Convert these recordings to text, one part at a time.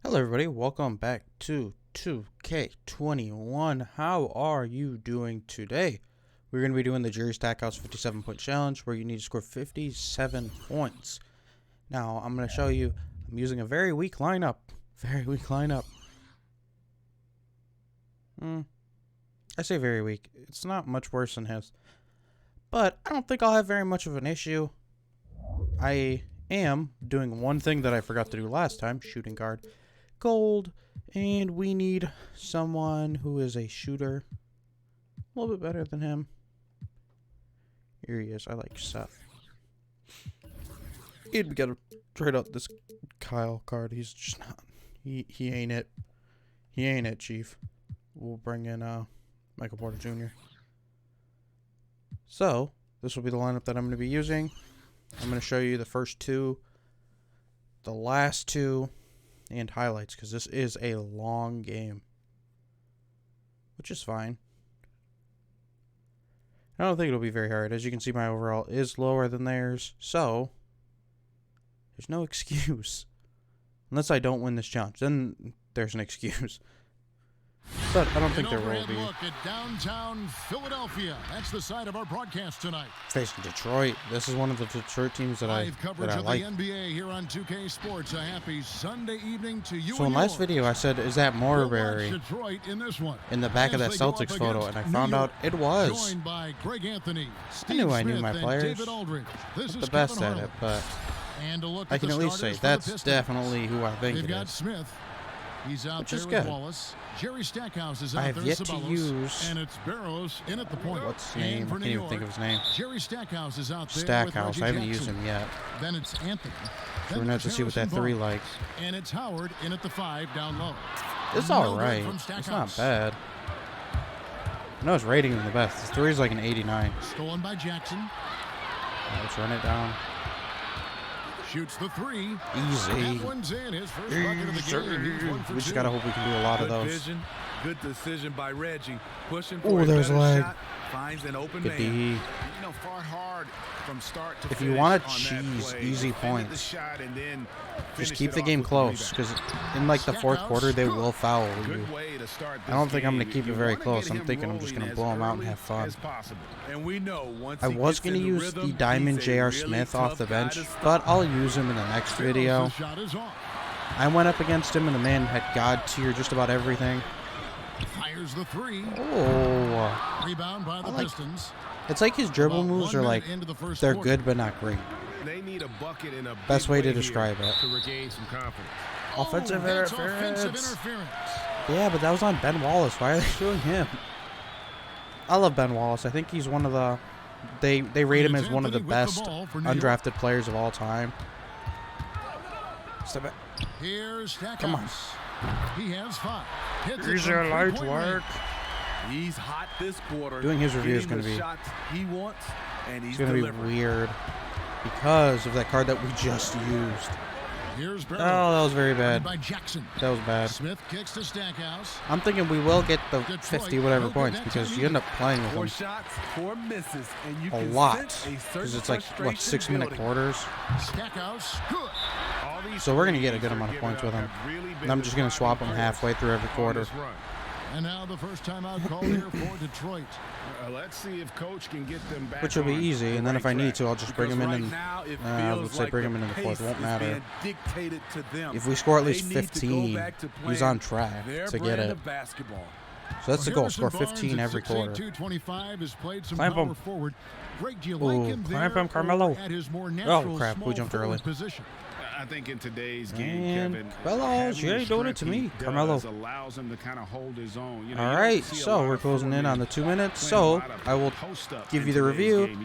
Hello everybody, welcome back to 2K21. How are you doing today? We're going to be doing the Jerry Stackhouse 57-point challenge where you need to score 57 points. Now, I'm going to show you, I'm using a very weak lineup. I say very weak. It's not much worse than his. But I don't think I'll have very much of an issue. I am doing one thing that I forgot to do last time, shooting guard. Gold, and we need someone who is a shooter a little bit better than him. Here he is. I like Seth. He'd gotta trade out this Kyle card. He's just not. He ain't it. He ain't it, Chief. We'll bring in Michael Porter Jr. So this will be the lineup that I'm going to be using. I'm going to show you the first two, the last two, and highlights, because this is a long game, which is fine. I don't think it'll be very hard. As you can see, my overall is lower than theirs, so there's no excuse. Unless I don't win this challenge, then there's an excuse. But I don't think there will be. Look at downtown Philadelphia. That's the side of our broadcast tonight. Facing Detroit. This is one of the Detroit teams that I like. Coverage of the NBA here on 2K Sports. A happy Sunday evening to you. So in last video I said, is that Morberry Detroit in this one? In the back of that Celtics photo, and I found out it was. Joined by Greg Anthony, I knew I knew my players. Not the best at it, but I can at least say that's definitely who I think it is. Smith. He's out which there is with good. Wallace. Jerry Stackhouse is out I have there. yet to use. And it's Barrows in at the point. What's his name? I can't even think of his name. Jerry Stackhouse is out there. Stackhouse. I haven't used him yet. Then it's Anthony. So we're gonna have to see what that three likes. And it's Howard in at the 5 down low. It's all right. It's not bad. I know his rating is the best. His three is like an 89. Stolen by Jackson. Let's run it down. Shoots the 3. Easy. That one's in. His first bucket of the game. We just gotta hope we can do a lot of those. Good decision by Reggie. Pushing for there's lag. Finds an open Good D. man. Fought hard from start to if you want to cheese easy points, just keep the game close, because in like the fourth quarter they will foul you. I don't think I'm going to keep it very close. I'm thinking I'm just going to blow them out and have fun. I was going to use the Diamond J.R. Smith off the bench, but I'll use him in the next video. I went up against him and the man had God tier just about everything. Fires the 3. Oh. Rebound by the Pistons. It's like his dribble moves are like, they're good but not great. They need a bucket and a best way to describe it. To regain some confidence. Offensive interference. Yeah, but that was on Ben Wallace. Why are they doing him? I love Ben Wallace. I think he's one of the... They rate him as one of the best undrafted players of all time. Step back. Here's Stackhouse. Come on. He has 5. Here's your light work. He's hot this quarter. Doing his review is going to be... He wants, and he's going to be weird because of that card that we just used. Here's oh, that was very bad. By Jackson. That was bad. Smith kicks to Stackhouse. I'm thinking we will get the 50 whatever points because you end up playing with them 4 shots, 4 misses, and you a can lot because it's like what 6-minute quarters. Stackhouse, good. So we're gonna get a good amount of points with him. And I'm just gonna swap him halfway through every quarter. And now the first timeout call here for Detroit. Let's see if coach can get them back. Which will be easy, and then if I need to, I'll just bring him in and let's say bring him in the fourth. It won't matter. If we score at least 15, he's on track to get it. So that's the goal: score 15 every quarter. Clamp him. Ooh, clamp him, Carmelo. Oh crap, we jumped early. I think in today's game, Kevin, Carmelo, you ain't doing it to me. Carmelo. Allows him to kind of hold his own. All right, so we're closing in on the 2 minutes. So I will give you the review,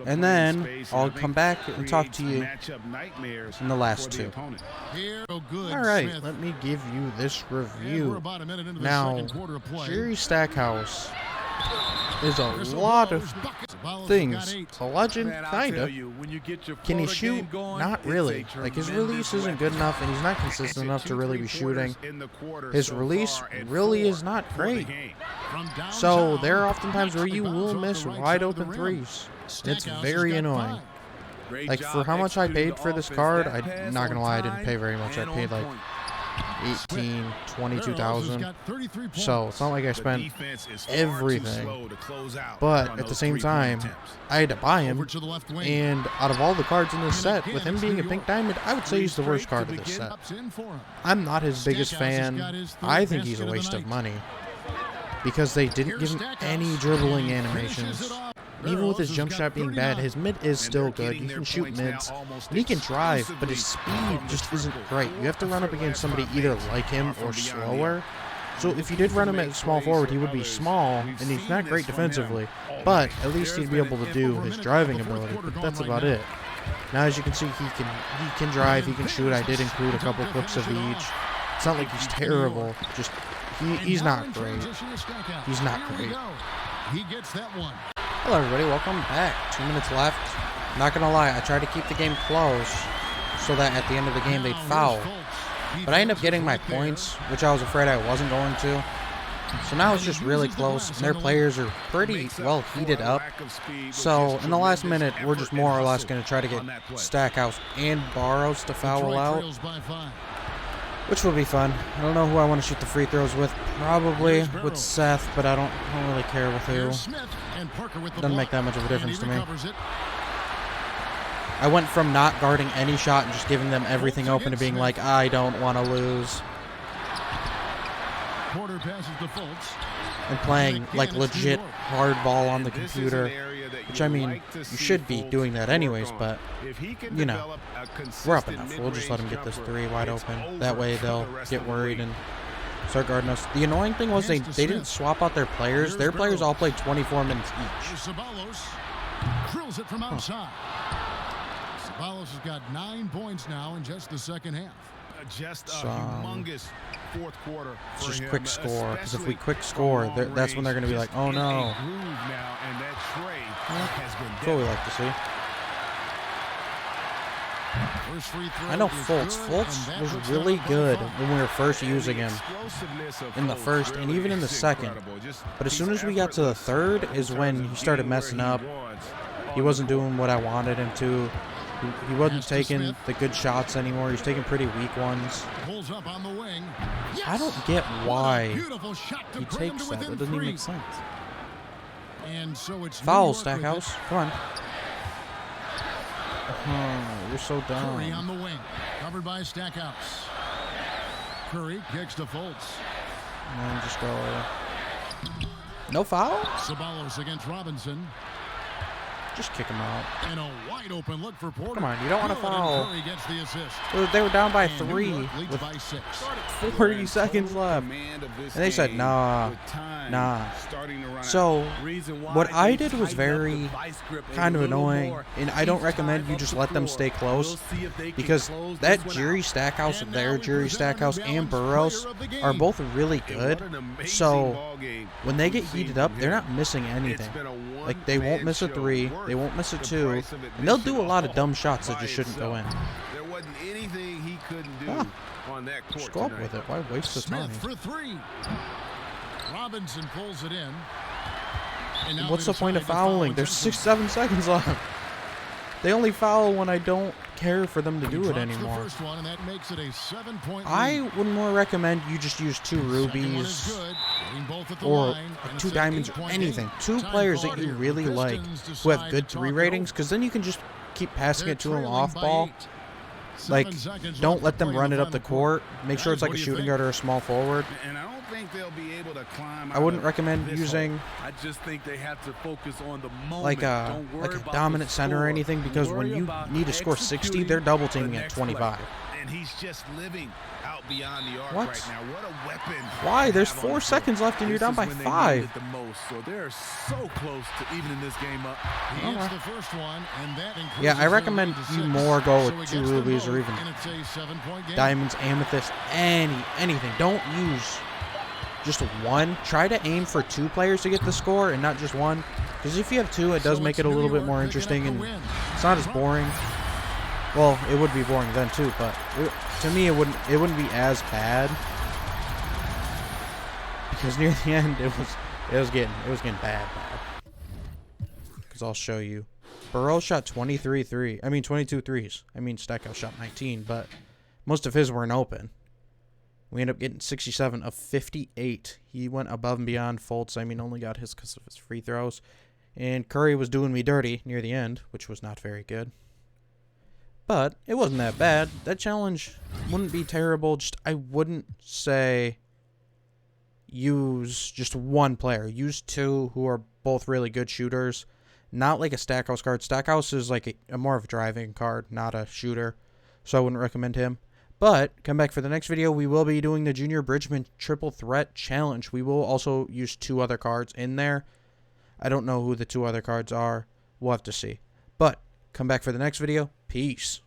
and then I'll come back and talk to you in the last 2. All right, let me give you this review. Now, Jerry Stackhouse is a lot of things. A legend, kinda. Can he shoot? Not really. Like, his release isn't good enough, and he's not consistent enough to really be shooting. His release really is not great. So there are often times where you will miss wide open threes. It's very annoying. Like, for how much I paid for this card, I'm not gonna lie, I didn't pay very much. I paid like 18, 22,000. So it's not like I spent everything. But at the same time, I had to buy him. And out of all the cards in this set, with him being a pink diamond, I would say he's the worst card of this set. I'm not his biggest fan. I think he's a waste of money. Because they didn't give him any dribbling animations. Even with his jump shot being bad, his mid is still good. He can shoot mids. And he can drive, but his speed just isn't great. You have to run up against somebody either like him or slower. So if you did run him at small forward, he would be small, and he's not great defensively. But at least he'd be able to do his driving ability. But that's about it. Now, as you can see, he can drive, he can shoot. I did include a couple clips of each. It's not like he's terrible. Just he's not great. He's not great. He gets that one. Hello everybody, welcome back. 2 minutes left. Not gonna lie, I tried to keep the game close so that at the end of the game they'd foul. But I ended up getting my points, which I was afraid I wasn't going to. So now it's just really close, and their players are pretty well heated up. So in the last minute, we're just more or less going to try to get Stackhouse and Barrows to foul out, which will be fun. I don't know who I want to shoot the free throws with. Probably with Seth, but I don't really care with who. Doesn't make that much of a difference to me. I went from not guarding any shot and just giving them everything open to being like, I don't want to lose. And playing like legit hard ball on the computer, which I mean, you should be doing that anyways, but you know, we're up enough. We'll just let them get this three wide open. That way they'll get worried and start guarding us. The annoying thing was they didn't swap out their players. Their players all played 24 minutes each. Drills it from outside. Stackhouse has got 9 points now in just the second half. Just a humongous fourth quarter. It's just quick score, because if we quick score, that's when they're going to be like, oh no. That's what we like to see. I know Fultz was really good when we were first using him in the first and even in the second. But as soon as we got to the third is when he started messing up. He wasn't doing what I wanted him to. He wasn't taking the good shots anymore. He's taking pretty weak ones. I don't get why he takes that. It doesn't even make sense. Foul, Stackhouse. Come on. Oh, you're so dumb. Curry on the wing, covered by Stackhouse. Curry kicks to Fultz. And then just go. No foul? Sabalos against Robinson. Just kick him out. And a wide open look for Porter. Come on, you don't want to foul. Curry gets the assist. They were down by 3 with 40 seconds left. And they said, nah. So, what I did was very kind of annoying. And I don't recommend you just let them stay close. Because that Jerry Stackhouse there, Jerry Stackhouse and Burroughs, are both really good. So, when they get heated up, they're not missing anything. Like, they won't miss a 3. They won't miss a 2, and they'll do a lot of dumb shots that just shouldn't go in. There wasn't anything he couldn't do on that court. Just go up with it. Why waste the time? For 3. Robinson pulls it in. What's the point of fouling? There's 6-7 seconds left. They only foul when I don't care for them to do it anymore. I would more recommend you just use 2 rubies or 2 diamonds or anything. 2 players that you really like who have good 3 ratings, because then you can just keep passing it to them off ball. Like, don't let them run it up the court. Make sure it's like a shooting guard or a small forward. They'll be able to climb. I wouldn't recommend using I just think they have to focus on the moment. like a dominant center or anything, because when you need to score 60, they're double teaming at 25. And he's just living out beyond the arc what? Right now. What a weapon. Why? There's 4 seconds left and you're down by 5. The most, so they're so close to evening this game up. He hits the first one, and that yeah, I recommend you more go with 2 rubies or even diamonds, amethyst, anything. Don't use just 1. Try to aim for 2 players to get the score and not just 1. Because if you have 2, it does make it a little bit more interesting and it's not as boring. Well, it would be boring then too, but to me it wouldn't be as bad. Because near the end it was getting bad. Because I'll show you. Burrow shot 22 threes. I mean Stackhouse shot 19, but most of his weren't open. We end up getting 67 of 58. He went above and beyond. Fultz, I mean, only got his because of his free throws. And Curry was doing me dirty near the end, which was not very good. But it wasn't that bad. That challenge wouldn't be terrible. Just I wouldn't say use just one player. Use two who are both really good shooters. Not like a Stackhouse card. Stackhouse is like a more of a driving card, not a shooter. So I wouldn't recommend him. But come back for the next video. We will be doing the Junior Bridgman Triple Threat Challenge. We will also use two other cards in there. I don't know who the two other cards are. We'll have to see. But come back for the next video. Peace.